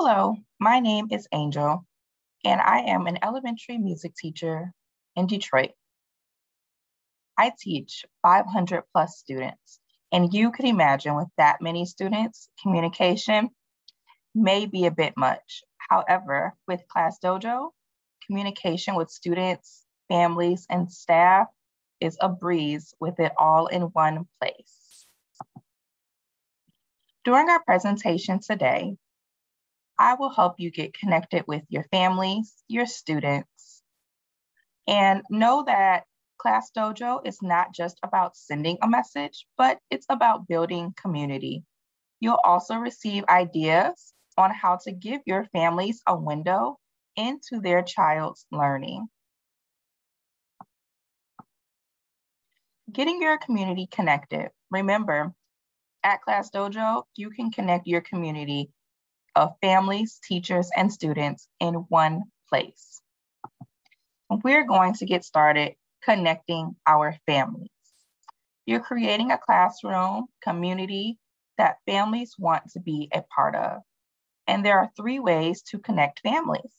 Hello, my name is Angel, and I am an elementary music teacher in Detroit. I teach 500 plus students, and you can imagine with that many students, communication may be a bit much. However, with ClassDojo, communication with students, families, and staff is a breeze with it all in one place. During our presentation today, I will help you get connected with your families, your students, and know that ClassDojo is not just about sending a message, but it's about building community. You'll also receive ideas on how to give your families a window into their child's learning. Getting your community connected. Remember, at ClassDojo, you can connect your community of families, teachers, and students in one place. We're going to get started connecting our families. You're creating a classroom community that families want to be a part of. And there are 3 ways to connect families.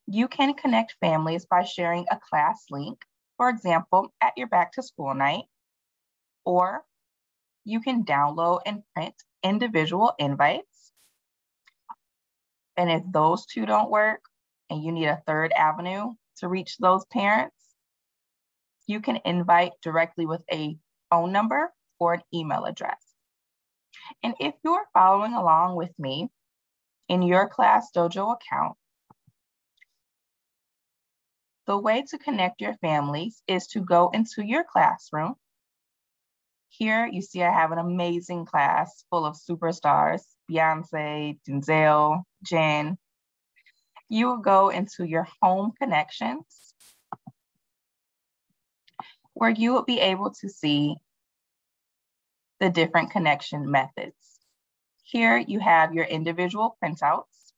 You can connect families by sharing a class link, for example, at your back to school night, or you can download and print individual invites. And if those 2 don't work and you need a 3rd avenue to reach those parents, you can invite directly with a phone number or an email address. And if you're following along with me in your ClassDojo account, the way to connect your families is to go into your classroom. Here you see I have an amazing class full of superstars, Beyonce, Denzel, Jen. You will go into your home connections where you will be able to see the different connection methods. Here you have your individual printouts.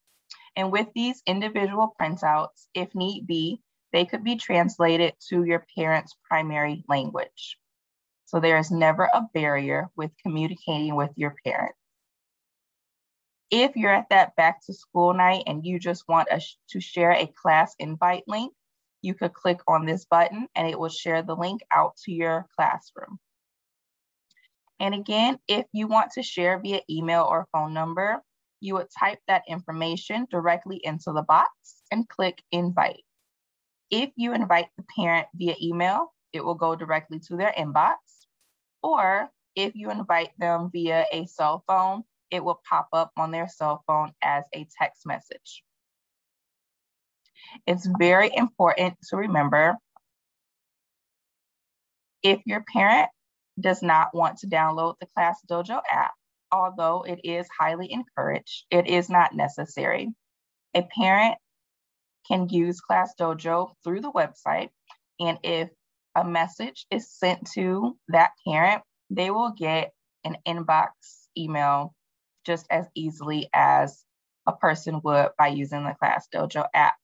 And with these individual printouts, if need be, they could be translated to your parents' primary language. So there is never a barrier with communicating with your parents. If you're at that back to school night and you just want to share a class invite link, you could click on this button and it will share the link out to your classroom. And again, if you want to share via email or phone number, you would type that information directly into the box and click invite. If you invite the parent via email, it will go directly to their inbox. Or if you invite them via a cell phone, it will pop up on their cell phone as a text message. It's very important to remember, if your parent does not want to download the ClassDojo app, although it is highly encouraged, it is not necessary. A parent can use ClassDojo through the website, and if a message is sent to that parent, they will get an inbox email just as easily as a person would by using the ClassDojo app,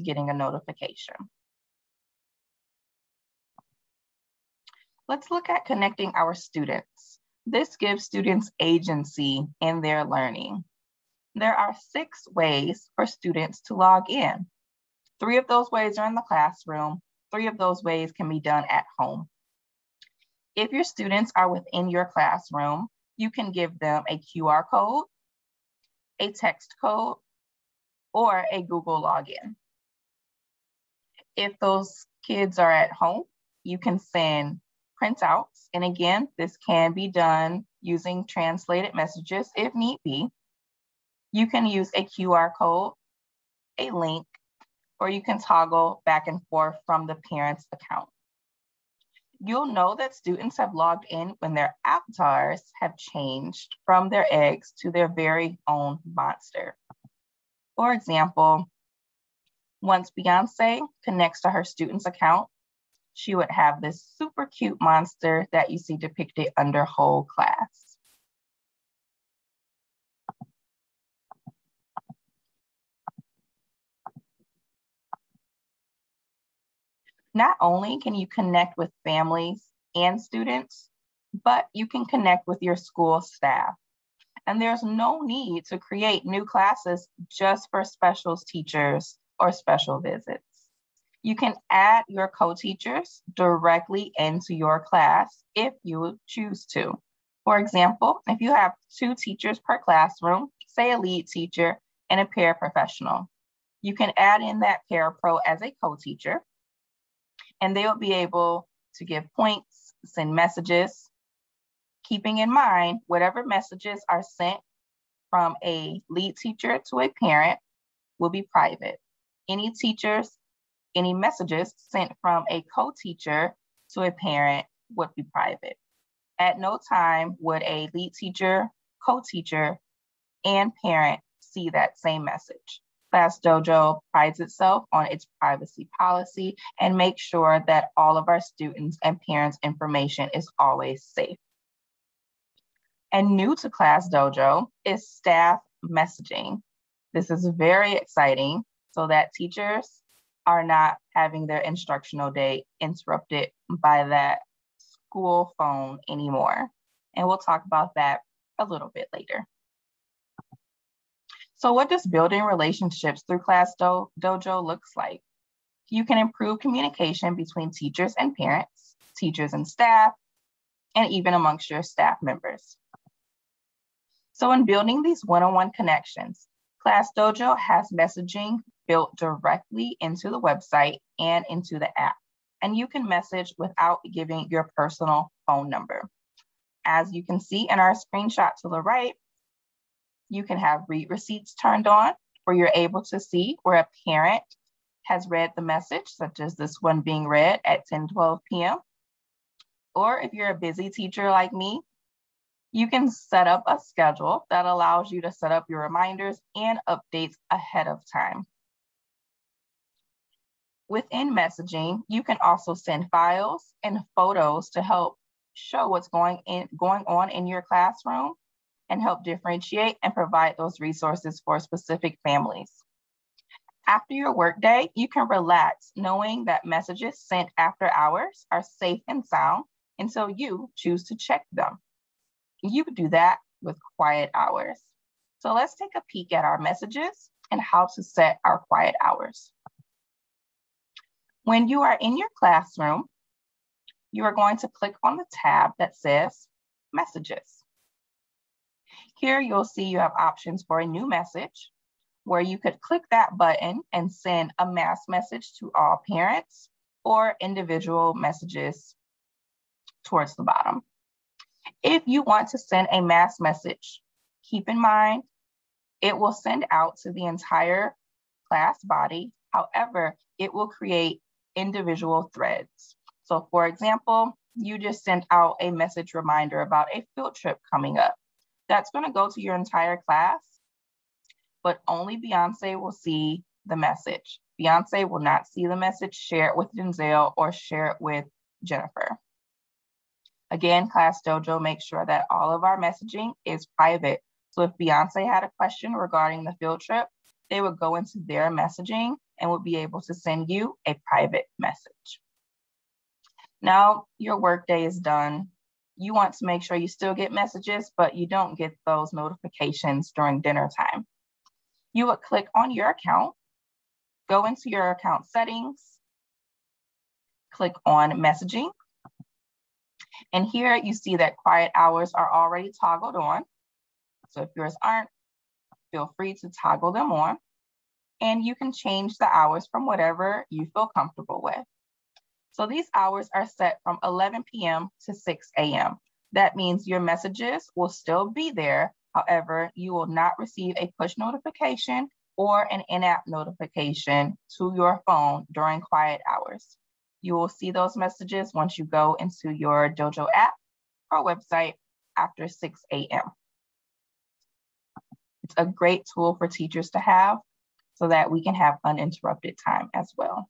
getting a notification. Let's look at connecting our students. This gives students agency in their learning. There are 6 ways for students to log in. 3 of those ways are in the classroom. 3 of those ways can be done at home. If your students are within your classroom, you can give them a QR code, a text code, or a Google login. If those kids are at home, you can send printouts. And again, this can be done using translated messages if need be. You can use a QR code, a link, or you can toggle back and forth from the parent's account. You'll know that students have logged in when their avatars have changed from their eggs to their very own monster. For example, once Beyonce connects to her student's account, she would have this super cute monster that you see depicted under whole class. Not only can you connect with families and students, but you can connect with your school staff. And there's no need to create new classes just for specials teachers or special visits. You can add your co-teachers directly into your class if you choose to. For example, if you have 2 teachers per classroom, say a lead teacher and a paraprofessional, you can add in that parapro as a co-teacher, and they'll be able to give points, send messages, keeping in mind whatever messages are sent from a lead teacher to a parent will be private. Any messages sent from a co-teacher to a parent would be private. At no time would a lead teacher, co-teacher, and parent see that same message. ClassDojo prides itself on its privacy policy and makes sure that all of our students' and parents' information is always safe. And new to ClassDojo is staff messaging. This is very exciting so that teachers are not having their instructional day interrupted by that school phone anymore. And we'll talk about that a little bit later. So what does building relationships through ClassDojo looks like? You can improve communication between teachers and parents, teachers and staff, and even amongst your staff members. So in building these one-on-one connections, ClassDojo has messaging built directly into the website and into the app, and you can message without giving your personal phone number. As you can see in our screenshot to the right, you can have read receipts turned on where you're able to see where a parent has read the message, such as this one being read at 10:12 p.m. Or if you're a busy teacher like me, you can set up a schedule that allows you to set up your reminders and updates ahead of time. Within messaging, you can also send files and photos to help show what's going on in your classroom and help differentiate and provide those resources for specific families. After your workday, you can relax knowing that messages sent after hours are safe and sound until you choose to check them. You could do that with quiet hours. So let's take a peek at our messages and how to set our quiet hours. When you are in your classroom, you are going to click on the tab that says Messages. Here you'll see you have options for a new message where you could click that button and send a mass message to all parents or individual messages towards the bottom. If you want to send a mass message, keep in mind, it will send out to the entire class body. However, it will create individual threads. So for example, you just sent out a message reminder about a field trip coming up. That's going to go to your entire class, but only Beyonce will see the message. Beyonce will not see the message. Share it with Denzel or share it with Jennifer. Again, ClassDojo makes sure that all of our messaging is private. So if Beyonce had a question regarding the field trip, they would go into their messaging and would be able to send you a private message. Now your workday is done. You want to make sure you still get messages, but you don't get those notifications during dinner time. You would click on your account, go into your account settings, click on messaging. And here you see that quiet hours are already toggled on. So if yours aren't, feel free to toggle them on. And you can change the hours from whatever you feel comfortable with. So these hours are set from 11 p.m. to 6 a.m. That means your messages will still be there. However, you will not receive a push notification or an in-app notification to your phone during quiet hours. You will see those messages once you go into your Dojo app or website after 6 a.m. It's a great tool for teachers to have so that we can have uninterrupted time as well.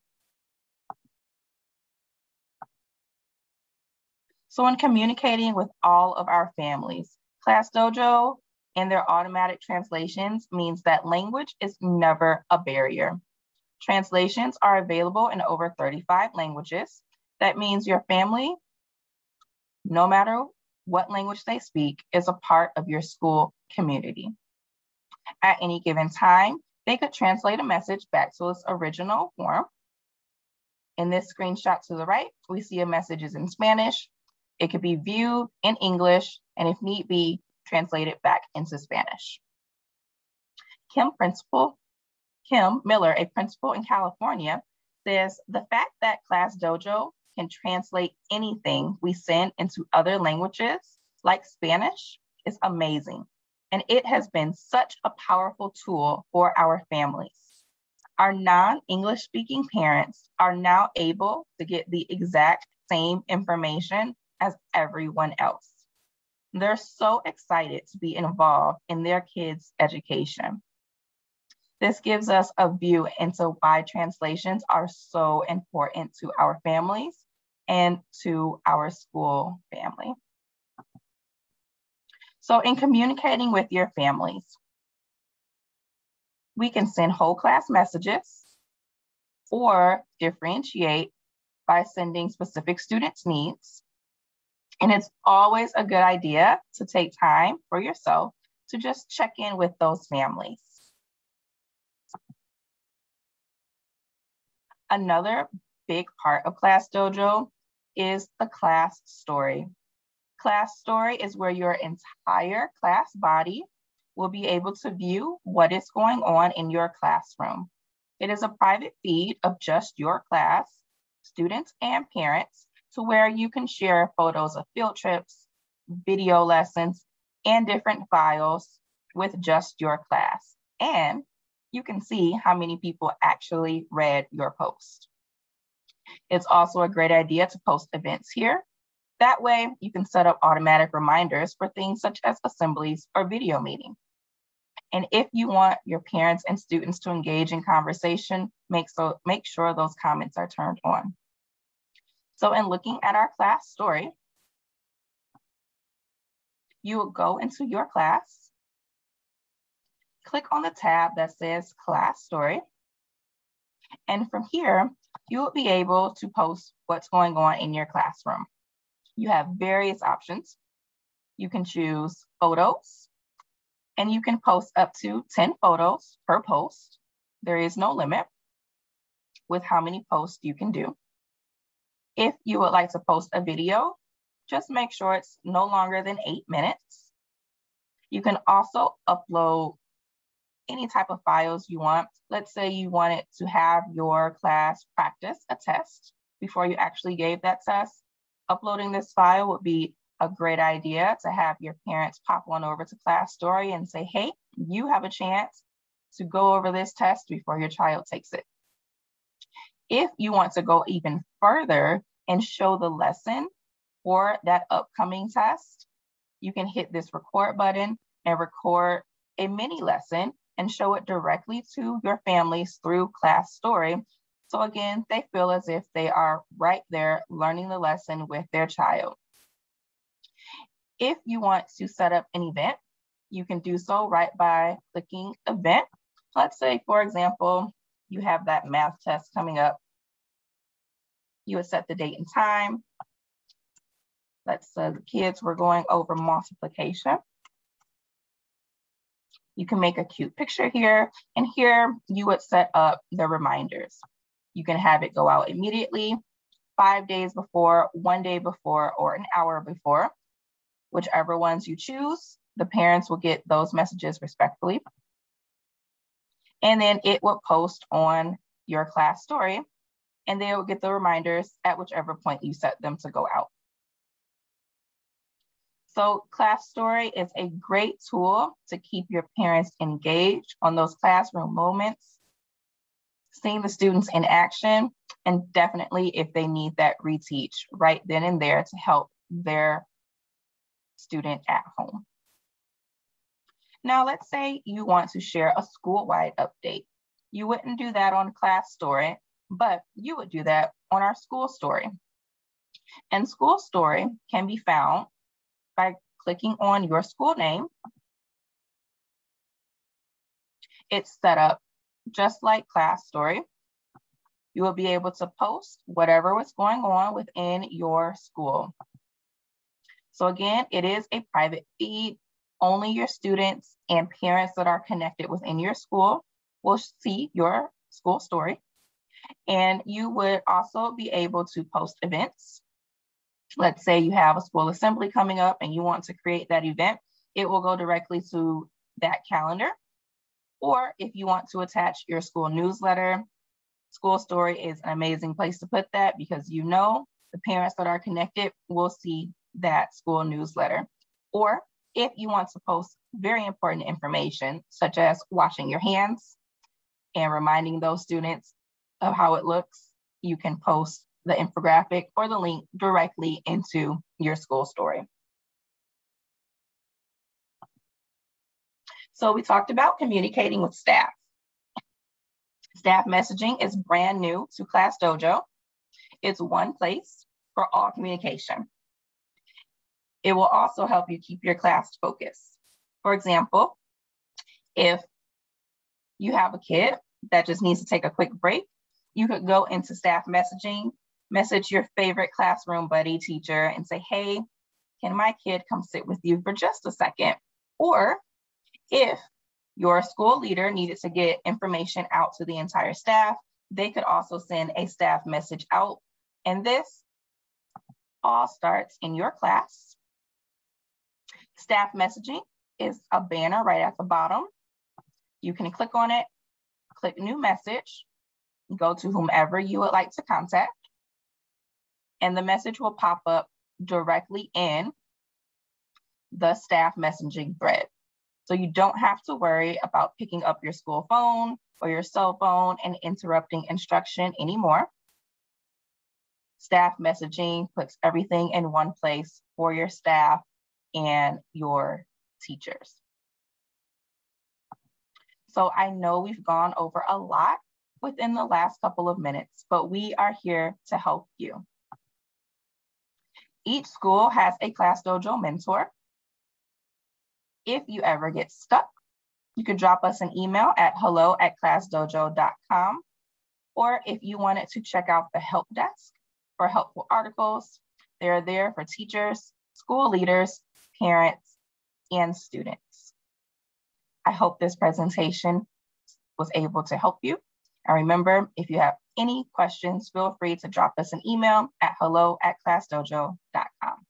So in communicating with all of our families, ClassDojo and their automatic translations means that language is never a barrier. Translations are available in over 35 languages. That means your family, no matter what language they speak is a part of your school community. At any given time, they could translate a message back to its original form. In this screenshot to the right, we see a message is in Spanish. It could be viewed in English, and if need be, translated back into Spanish. Kim Miller, a principal in California, says the fact that ClassDojo can translate anything we send into other languages, like Spanish, is amazing. And it has been such a powerful tool for our families. Our non-English speaking parents are now able to get the exact same information as everyone else. They're so excited to be involved in their kids' education. This gives us a view into why translations are so important to our families and to our school family. So in communicating with your families, we can send whole class messages or differentiate by sending specific students' needs. And it's always a good idea to take time for yourself to just check in with those families. Another big part of ClassDojo is the class story. Class story is where your entire class body will be able to view what is going on in your classroom. It is a private feed of just your class, students and parents, to where you can share photos of field trips, video lessons, and different files with just your class. And you can see how many people actually read your post. It's also a great idea to post events here. That way, you can set up automatic reminders for things such as assemblies or video meetings. And if you want your parents and students to engage in conversation, make sure those comments are turned on. So in looking at our class story, you will go into your class, click on the tab that says Class Story, and from here, you will be able to post what's going on in your classroom. You have various options. You can choose photos, and you can post up to 10 photos per post. There is no limit with how many posts you can do. If you would like to post a video, just make sure it's no longer than 8 minutes. You can also upload any type of files you want. Let's say you wanted to have your class practice a test before you actually gave that test. Uploading this file would be a great idea to have your parents pop on over to Class Story and say, hey, you have a chance to go over this test before your child takes it. If you want to go even further and show the lesson for that upcoming test, you can hit this record button and record a mini lesson and show it directly to your families through Class Story. So again, they feel as if they are right there learning the lesson with their child. If you want to set up an event, you can do so right by clicking Event. Let's say, for example, you have that math test coming up. You would set the date and time. Let's say the kids were going over multiplication. You can make a cute picture here, and here you would set up the reminders. You can have it go out immediately, 5 days before, 1 day before, or an hour before. Whichever ones you choose, the parents will get those messages respectfully. And then it will post on your Class Story, and they will get the reminders at whichever point you set them to go out. So Class Story is a great tool to keep your parents engaged on those classroom moments, seeing the students in action, and definitely if they need that reteach right then and there to help their student at home. Now, let's say you want to share a school-wide update. You wouldn't do that on Class Story, but you would do that on our School Story. And School Story can be found by clicking on your school name. It's set up just like Class Story. You will be able to post whatever was going on within your school. So again, it is a private feed. Only your students and parents that are connected within your school will see your school story. And you would also be able to post events. Let's say you have a school assembly coming up and you want to create that event, it will go directly to that calendar. Or if you want to attach your school newsletter, School Story is an amazing place to put that because you know the parents that are connected will see that school newsletter. Or if you want to post very important information, such as washing your hands and reminding those students of how it looks, you can post the infographic or the link directly into your school story. So we talked about communicating with staff. Staff messaging is brand new to ClassDojo. It's one place for all communication. It will also help you keep your class focused. For example, if you have a kid that just needs to take a quick break, you could go into staff messaging, message your favorite classroom buddy teacher and say, hey, can my kid come sit with you for just a second? Or if your school leader needed to get information out to the entire staff, they could also send a staff message out. And this all starts in your class. Staff messaging is a banner right at the bottom. You can click on it, click new message, go to whomever you would like to contact, and the message will pop up directly in the staff messaging thread. So you don't have to worry about picking up your school phone or your cell phone and interrupting instruction anymore. Staff messaging puts everything in one place for your staff and your teachers. So I know we've gone over a lot within the last couple of minutes, but we are here to help you. Each school has a ClassDojo mentor. If you ever get stuck, you could drop us an email at hello@classdojo.com. Or if you wanted to check out the help desk for helpful articles, they're there for teachers, school leaders, parents, and students. I hope this presentation was able to help you. And remember, if you have any questions, feel free to drop us an email at hello@classdojo.com.